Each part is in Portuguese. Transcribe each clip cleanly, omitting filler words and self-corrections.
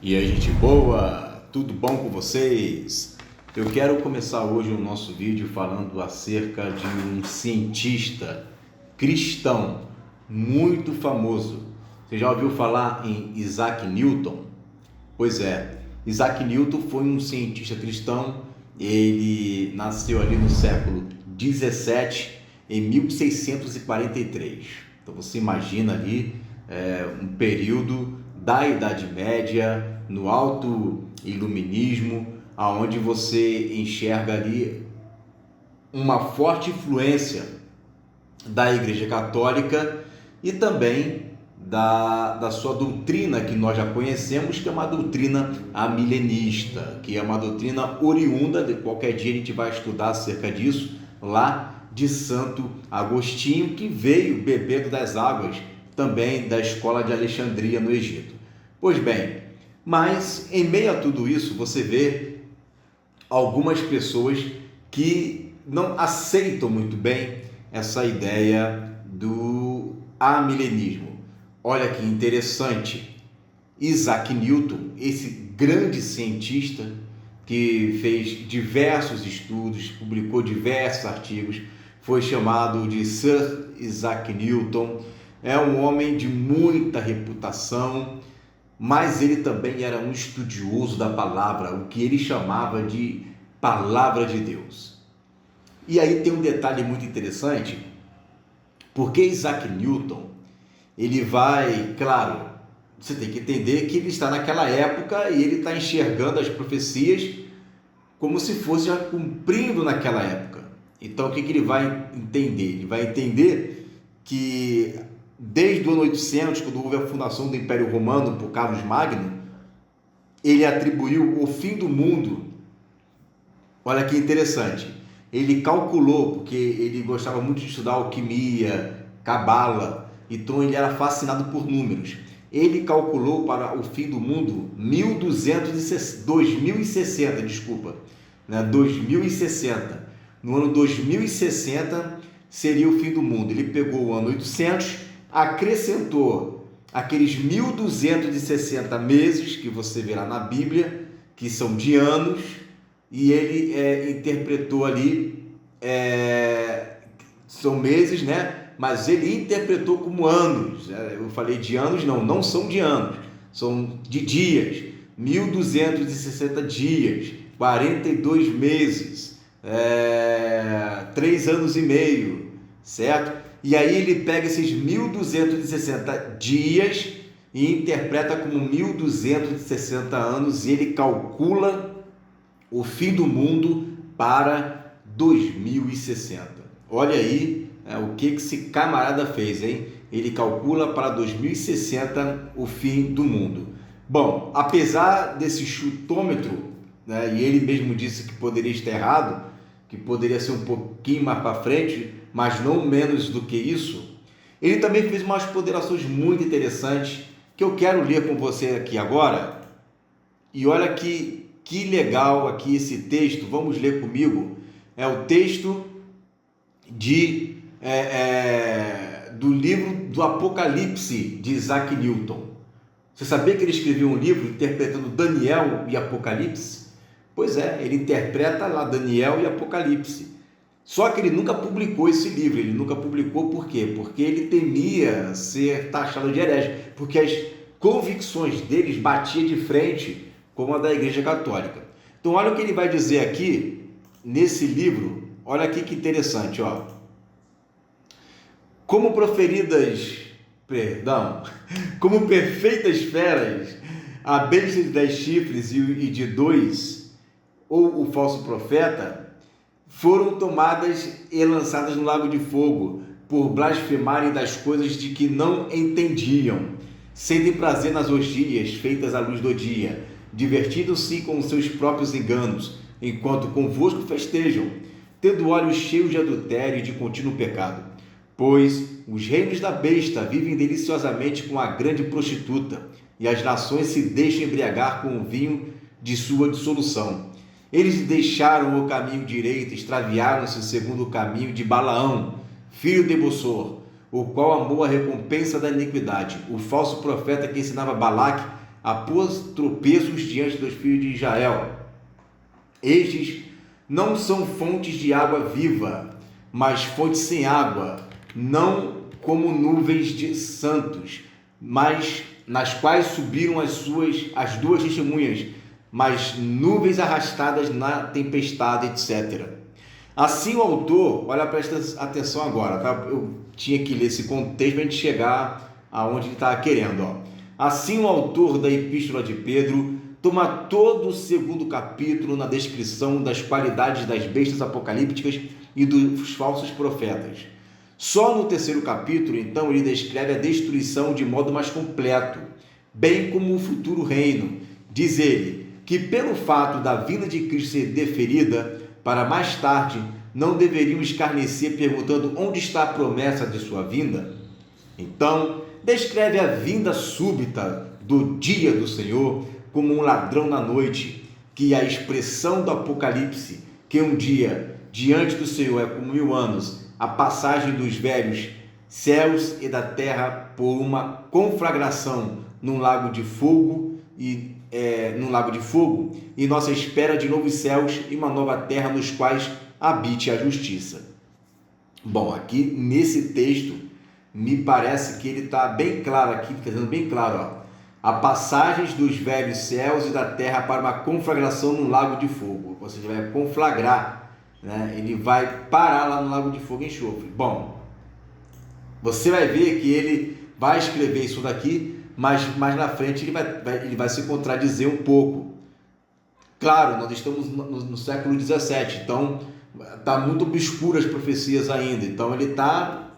E aí, gente boa, tudo bom com vocês? Eu quero começar hoje o nosso vídeo falando acerca de um cientista cristão muito famoso. Você já ouviu falar em Isaac Newton? Pois é, Isaac Newton foi um cientista cristão. Ele nasceu ali no século 17, em 1643. Então você imagina ali um período da Idade Média, no Alto Iluminismo, aonde você enxerga ali uma forte influência da Igreja Católica e também da sua doutrina que nós já conhecemos, que é uma doutrina amilenista, que é uma doutrina oriunda, de qualquer dia a gente vai estudar acerca disso, lá de Santo Agostinho, que veio bebendo das águas também da escola de Alexandria no Egito. Pois bem, mas em meio a tudo isso você vê algumas pessoas que não aceitam muito bem essa ideia do amilenismo. Olha que interessante, Isaac Newton, esse grande cientista que fez diversos estudos, publicou diversos artigos, foi chamado de Sir Isaac Newton, é um homem de muita reputação, mas ele também era um estudioso da palavra, o que ele chamava de palavra de Deus. E aí tem um detalhe muito interessante, porque Isaac Newton, ele vai, claro, você tem que entender que ele está naquela época e ele está enxergando as profecias como se fosse já cumprindo naquela época. Então o que ele vai entender? Ele vai entender que desde o ano 800, quando houve a fundação do Império Romano por Carlos Magno, ele atribuiu o fim do mundo. Olha que interessante, ele calculou, porque ele gostava muito de estudar alquimia, cabala, então ele era fascinado por números. Ele calculou para o fim do mundo 2060, desculpa, né? 2060. No ano 2060 seria o fim do mundo. Ele pegou o ano 800, acrescentou aqueles 1260 meses que você verá na Bíblia, que são de anos, e ele interpretou ali, são meses, né? Mas ele interpretou como anos. Eu falei de anos, não são de anos, são de dias. 1260 dias, 42 meses, 3 anos e meio, certo? E aí ele pega esses 1260 dias e interpreta como 1260 anos e ele calcula o fim do mundo para 2060. Olha aí o que esse camarada fez, hein? Ele calcula para 2060 o fim do mundo. Bom, apesar desse chutômetro, né, e ele mesmo disse que poderia estar errado, que poderia ser um pouquinho mais para frente, mas não menos do que isso, ele também fez umas ponderações muito interessantes que eu quero ler com você aqui agora. E olha que legal aqui esse texto, vamos ler comigo. É o texto do livro do Apocalipse de Isaac Newton. Você sabia que ele escreveu um livro interpretando Daniel e Apocalipse? Pois é, ele interpreta lá Daniel e Apocalipse. Só que ele nunca publicou esse livro. Ele nunca publicou por quê? Porque ele temia ser taxado de herege, porque as convicções deles batiam de frente com a da Igreja Católica. Então olha o que ele vai dizer aqui nesse livro. Olha aqui que interessante, ó. Como perfeitas feras, a besta de 10 chifres e de 2, ou o falso profeta, foram tomadas e lançadas no lago de fogo, por blasfemarem das coisas de que não entendiam, sentem prazer nas orgias feitas à luz do dia, divertindo-se com os seus próprios enganos, enquanto convosco festejam, tendo olhos cheios de adultério e de contínuo pecado. Pois os reinos da besta vivem deliciosamente com a grande prostituta, e as nações se deixam embriagar com o vinho de sua dissolução. Eles deixaram o caminho direito, extraviaram-se segundo o caminho de Balaão, filho de Bossor, o qual amou a recompensa da iniquidade, o falso profeta que ensinava Balaque após tropeços diante dos filhos de Israel. Estes não são fontes de água viva, mas fontes sem água, não como nuvens de santos, mas nas quais subiram as duas testemunhas, mas nuvens arrastadas na tempestade, etc. Assim o autor, olha, presta atenção agora, tá? Eu tinha que ler esse contexto para a gente chegar aonde ele estava querendo. Ó. Assim o autor da Epístola de Pedro toma todo o segundo capítulo na descrição das qualidades das bestas apocalípticas e dos falsos profetas. Só no terceiro capítulo, então, ele descreve a destruição de modo mais completo, bem como o futuro reino. Diz ele que pelo fato da vinda de Cristo ser deferida para mais tarde, não deveriam escarnecer perguntando onde está a promessa de sua vinda? Então, descreve a vinda súbita do dia do Senhor como um ladrão na noite, que é a expressão do Apocalipse, que um dia diante do Senhor é como 1000 anos, a passagem dos velhos céus e da terra por uma conflagração num lago de fogo e nossa espera de novos céus e uma nova terra nos quais habite a justiça. Bom, aqui nesse texto me parece que ele está bem claro aqui, fazendo bem claro, ó, a passagem dos velhos céus e da terra para uma conflagração num lago de fogo. Ou seja, vai conflagrar, né? Ele vai parar lá no lago de fogo e enxofre. Bom, você vai ver que ele vai escrever isso daqui, mas mais na frente ele vai se contradizer um pouco. Claro, nós estamos no século 17, então está muito obscuro as profecias ainda. Então ele está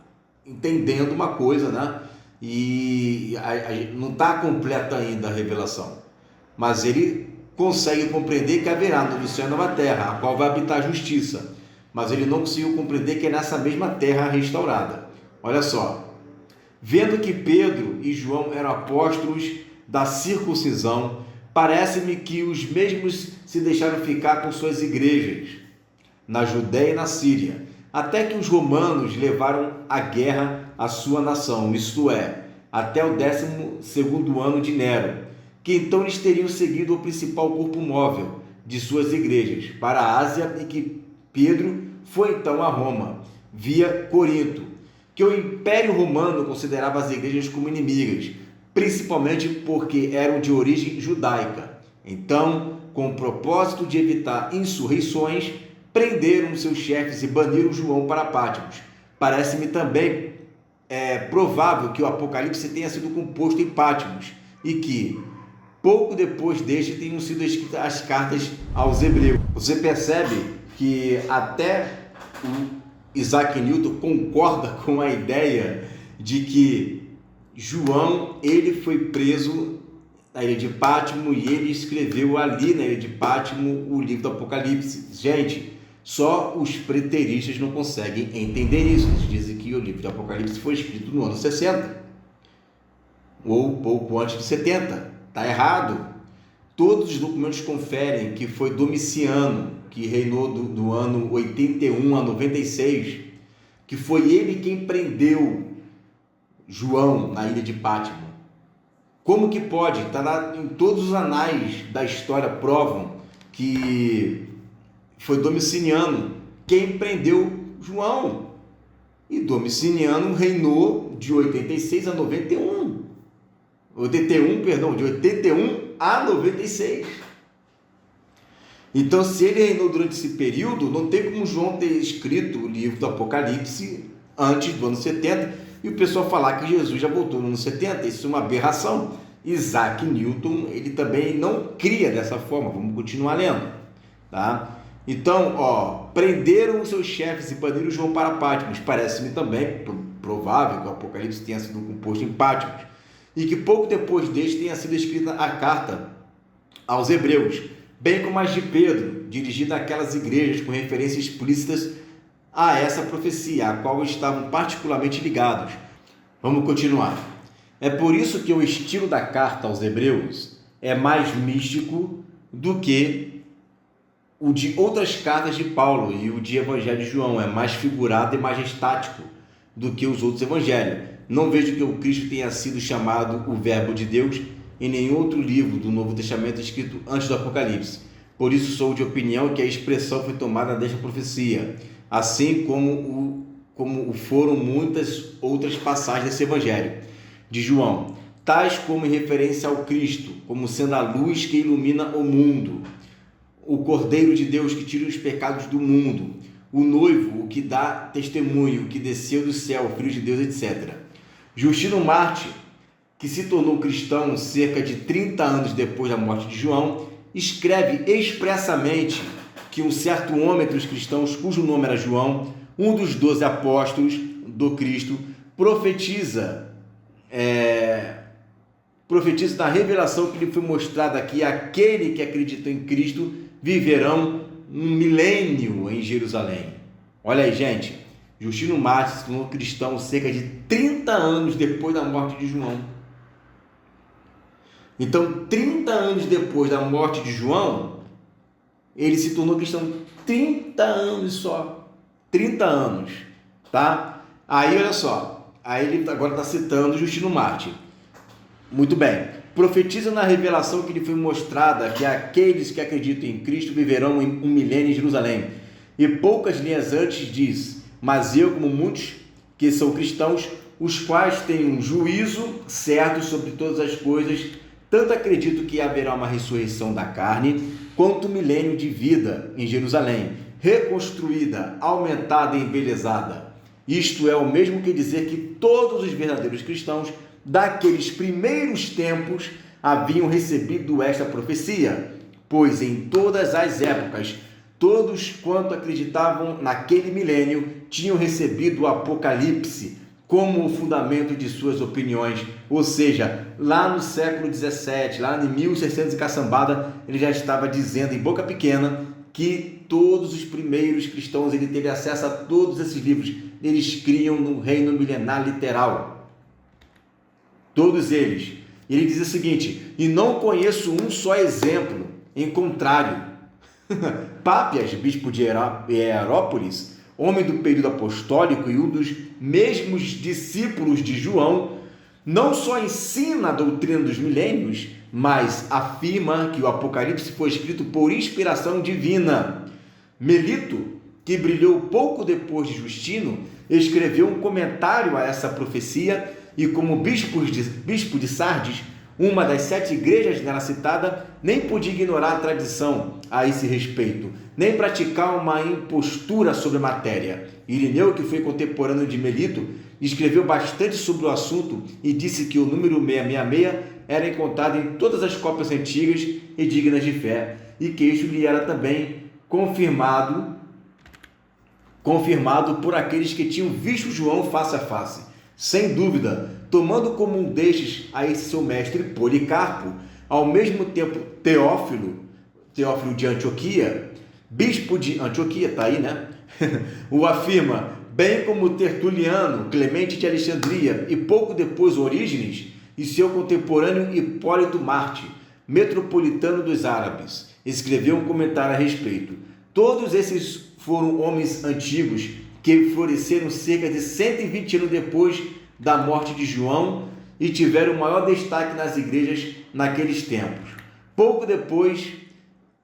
entendendo uma coisa, né? E não está completa ainda a revelação, mas ele consegue compreender que haverá no céu e nova terra, a qual vai habitar a justiça, mas ele não conseguiu compreender que é nessa mesma terra restaurada. Olha só, vendo que Pedro e João eram apóstolos da circuncisão, parece-me que os mesmos se deixaram ficar com suas igrejas na Judéia e na Síria, até que os romanos levaram à guerra a sua nação, isto é, até o 12º ano de Nero, que então eles teriam seguido o principal corpo móvel de suas igrejas para a Ásia, e que Pedro foi então a Roma, via Corinto, que o Império Romano considerava as igrejas como inimigas, principalmente porque eram de origem judaica. Então, com o propósito de evitar insurreições, prenderam seus chefes e baniram João para Patmos. Parece-me também provável que o Apocalipse tenha sido composto em Patmos e que, pouco depois deste, tenham sido escritas as cartas aos Hebreus. Você percebe que até o Isaac Newton concorda com a ideia de que João ele foi preso na ilha de Patmos e ele escreveu ali na ilha de Patmos o livro do Apocalipse. Gente, só os preteristas não conseguem entender isso. Eles dizem que o livro do Apocalipse foi escrito no ano 60 ou pouco antes de 70. Está errado. Todos os documentos conferem que foi Domiciano, que reinou do ano 81 a 96, que foi ele quem prendeu João na ilha de Patmos. Como que pode? Está lá em todos os anais da história, provam que foi Domiciano quem prendeu João. E Domiciano reinou de 86 a 91. De 81 a 96. Então, se ele reinou durante esse período, não tem como João ter escrito o livro do Apocalipse antes do ano 70 e o pessoal falar que Jesus já voltou no ano 70. Isso é uma aberração. Isaac Newton, ele também não cria dessa forma. Vamos continuar lendo, tá? Então, prenderam os seus chefes e baniram João para Patmos. Parece-me também provável que o Apocalipse tenha sido composto em Patmos e que pouco depois deste tenha sido escrita a carta aos Hebreus, bem como as de Pedro, dirigida àquelas igrejas com referências explícitas a essa profecia, a qual estavam particularmente ligados. Vamos continuar. É por isso que o estilo da carta aos Hebreus é mais místico do que o de outras cartas de Paulo, e o de Evangelho de João é mais figurado e majestático do que os outros evangelhos. Não vejo que o Cristo tenha sido chamado o Verbo de Deus em nenhum outro livro do Novo Testamento escrito antes do Apocalipse. Por isso sou de opinião que a expressão foi tomada desta profecia, assim como foram muitas outras passagens desse Evangelho de João, tais como em referência ao Cristo, como sendo a luz que ilumina o mundo, o Cordeiro de Deus que tira os pecados do mundo, o noivo, o que dá testemunho, o que desceu do céu, o Filho de Deus, etc. Justino Mártir, que se tornou cristão cerca de 30 anos depois da morte de João, escreve expressamente que um certo homem entre os cristãos, cujo nome era João, um dos 12 apóstolos do Cristo, profetiza da revelação que lhe foi mostrada que aquele que acredita em Cristo viverão um milênio em Jerusalém. Olha aí, gente, Justino Mártir se tornou cristão cerca de 30 anos depois da morte de João. Então, 30 anos depois da morte de João, ele se tornou cristão. 30 anos só. 30 anos, tá? Aí, olha só. Aí ele agora está citando Justino Mártir. Muito bem. Profetiza na revelação que lhe foi mostrada que aqueles que acreditam em Cristo viverão um milênio em Jerusalém. E poucas linhas antes diz: mas eu, como muitos que são cristãos, os quais têm um juízo certo sobre todas as coisas, tanto acredito que haverá uma ressurreição da carne, quanto um milênio de vida em Jerusalém, reconstruída, aumentada e embelezada. Isto é o mesmo que dizer que todos os verdadeiros cristãos daqueles primeiros tempos haviam recebido esta profecia, pois em todas as épocas, todos quanto acreditavam naquele milênio tinham recebido o Apocalipse como o fundamento de suas opiniões. Ou seja, lá no século 17, lá em 1600 e caçambada, ele já estava dizendo em boca pequena que todos os primeiros cristãos, ele teve acesso a todos esses livros, eles criam no reino milenar literal. Todos eles. Ele diz o seguinte: e não conheço um só exemplo em contrário. Pápias, bispo de Hierópolis, homem do período apostólico e um dos mesmos discípulos de João, não só ensina a doutrina dos milênios, mas afirma que o Apocalipse foi escrito por inspiração divina. Melito, que brilhou pouco depois de Justino, escreveu um comentário a essa profecia e, como bispo de Sardes, uma das 7 igrejas nela citada, nem podia ignorar a tradição a esse respeito, nem praticar uma impostura sobre a matéria. Irineu, que foi contemporâneo de Melito, escreveu bastante sobre o assunto e disse que o número 666 era encontrado em todas as cópias antigas e dignas de fé, e que isso lhe era também confirmado por aqueles que tinham visto João face a face. Sem dúvida, tomando como um destes a esse seu mestre Policarpo, ao mesmo tempo Teófilo de Antioquia, bispo de Antioquia, está aí, né? O afirma, bem como Tertuliano, Clemente de Alexandria e pouco depois Orígenes e seu contemporâneo Hipólito Marte, metropolitano dos árabes, escreveu um comentário a respeito. Todos esses foram homens antigos que floresceram cerca de 120 anos depois da morte de João e tiveram maior destaque nas igrejas naqueles tempos. Pouco depois,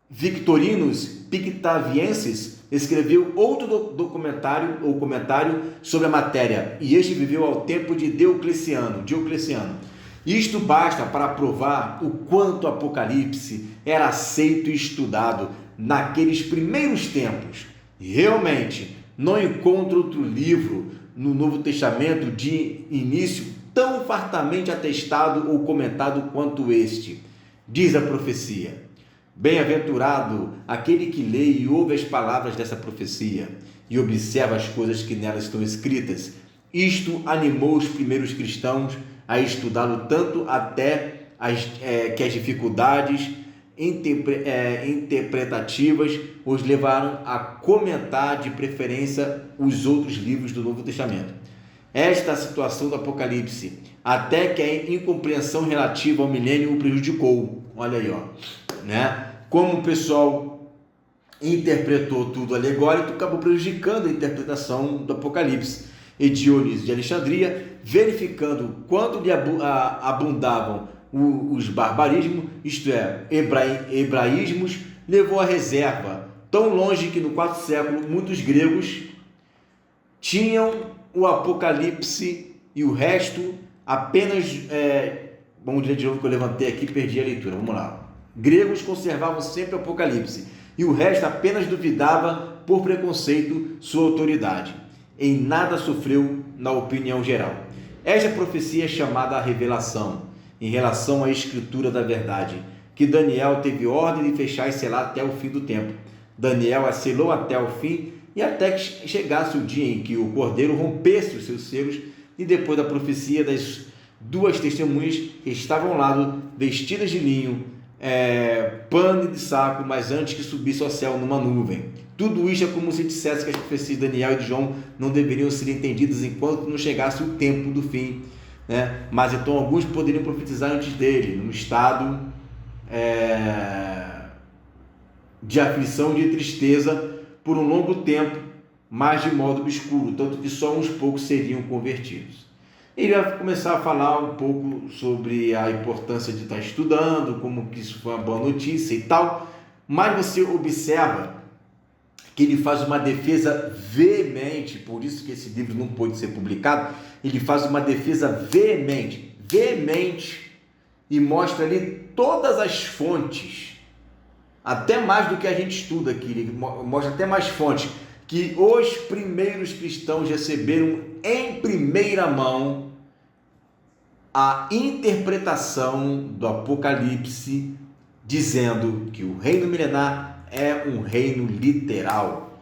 Victorinos Pictaviensis escreveu outro comentário sobre a matéria, e este viveu ao tempo de Diocleciano. Isto basta para provar o quanto o Apocalipse era aceito e estudado naqueles primeiros tempos. Realmente, não encontro outro livro no Novo Testamento de início tão fartamente atestado ou comentado quanto este. Diz a profecia: bem-aventurado aquele que lê e ouve as palavras dessa profecia e observa as coisas que nelas estão escritas. Isto animou os primeiros cristãos a estudá-lo tanto até que as dificuldades interpretativas os levaram a comentar de preferência os outros livros do Novo Testamento. Esta situação do Apocalipse, até que a incompreensão relativa ao milênio o prejudicou. Olha aí, ó, né? Como o pessoal interpretou tudo alegórico, acabou prejudicando a interpretação do Apocalipse. E Dionísio de Alexandria, verificando quanto lhe abundavam os barbarismos, isto é, hebraísmos, levou à reserva, tão longe que no quarto século muitos gregos tinham o Apocalipse e o resto apenas, vamos dizer de novo que eu levantei aqui, perdi a leitura, vamos lá. Gregos conservavam sempre o Apocalipse e o resto apenas duvidava por preconceito sua autoridade. Em nada sofreu na opinião geral. Esta profecia é chamada a revelação, em relação à escritura da verdade, que Daniel teve ordem de fechar e selar até o fim do tempo. Daniel a selou até o fim e até que chegasse o dia em que o cordeiro rompesse os seus selos, e depois da profecia das duas testemunhas que estavam ao lado, vestidas de linho, pano de saco, mas antes que subisse ao céu numa nuvem. Tudo isso é como se dissesse que as profecias de Daniel e de João não deveriam ser entendidas enquanto não chegasse o tempo do fim, né? Mas então alguns poderiam profetizar antes dele, num estado de aflição, de tristeza, por um longo tempo, mas de modo obscuro, tanto que só uns poucos seriam convertidos. Ele vai começar a falar um pouco sobre a importância de estar estudando, como que isso foi uma boa notícia e tal, mas você observa que ele faz uma defesa veemente, por isso que esse livro não pôde ser publicado. Ele faz uma defesa veemente, e mostra ali todas as fontes, até mais do que a gente estuda aqui, ele mostra até mais fontes, que os primeiros cristãos receberam em primeira mão a interpretação do Apocalipse, dizendo que o reino milenar é um reino literal,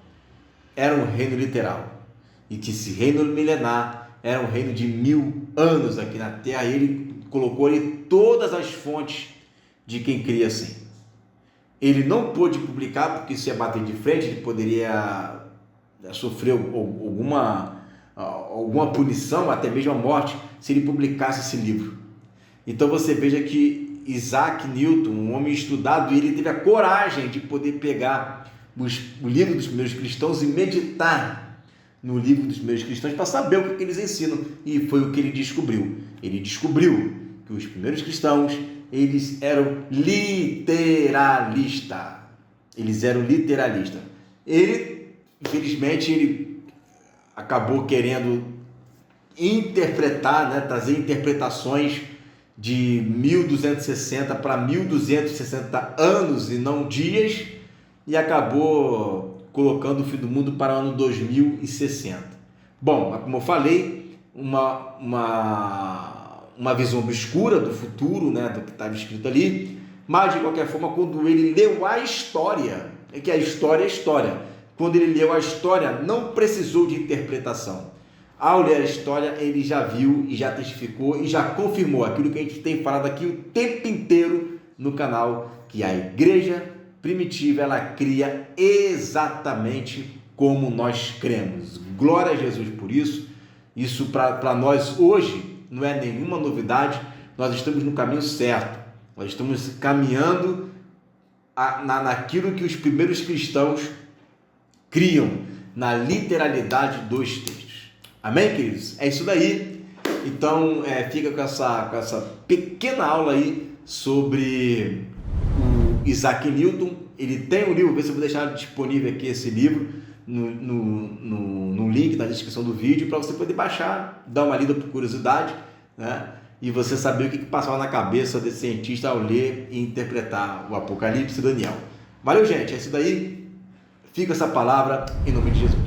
era um reino literal, e que esse reino milenar era um reino de 1000 anos aqui na terra. E ele colocou ali todas as fontes de quem cria assim. Ele não pôde publicar porque isso ia bater de frente, ele poderia sofrer alguma punição, até mesmo a morte, se ele publicasse esse livro. Então você veja que Isaac Newton, um homem estudado, ele teve a coragem de poder pegar o livro dos primeiros cristãos e meditar no livro dos primeiros cristãos para saber o que eles ensinam, e foi o que ele descobriu. Ele descobriu que os primeiros cristãos, eles eram literalistas. Ele, infelizmente, ele acabou querendo interpretar, trazer interpretações de 1260 para 1260 anos e não dias, e acabou colocando o fim do mundo para o ano 2060. Bom, como eu falei, uma visão obscura do futuro, do que estava escrito ali, mas de qualquer forma, quando ele leu a história, que a história é história, quando ele leu a história, não precisou de interpretação. Ao ler a história, ele já viu e já testificou e já confirmou aquilo que a gente tem falado aqui o tempo inteiro no canal, que a igreja primitiva, ela cria exatamente como nós cremos. Glória a Jesus por isso. Isso para nós hoje não é nenhuma novidade. Nós estamos no caminho certo. Nós estamos caminhando naquilo que os primeiros cristãos criam, na literalidade dos textos. Amém, queridos? É isso daí. Então, fica com essa pequena aula aí sobre o Isaac Newton. Ele tem um livro, vê se eu vou deixar disponível aqui esse livro no link na descrição do vídeo, para você poder baixar, dar uma lida por curiosidade, e você saber o que passava na cabeça desse cientista ao ler e interpretar o Apocalipse de Daniel. Valeu, gente, é isso daí. Fica essa palavra em nome de Jesus.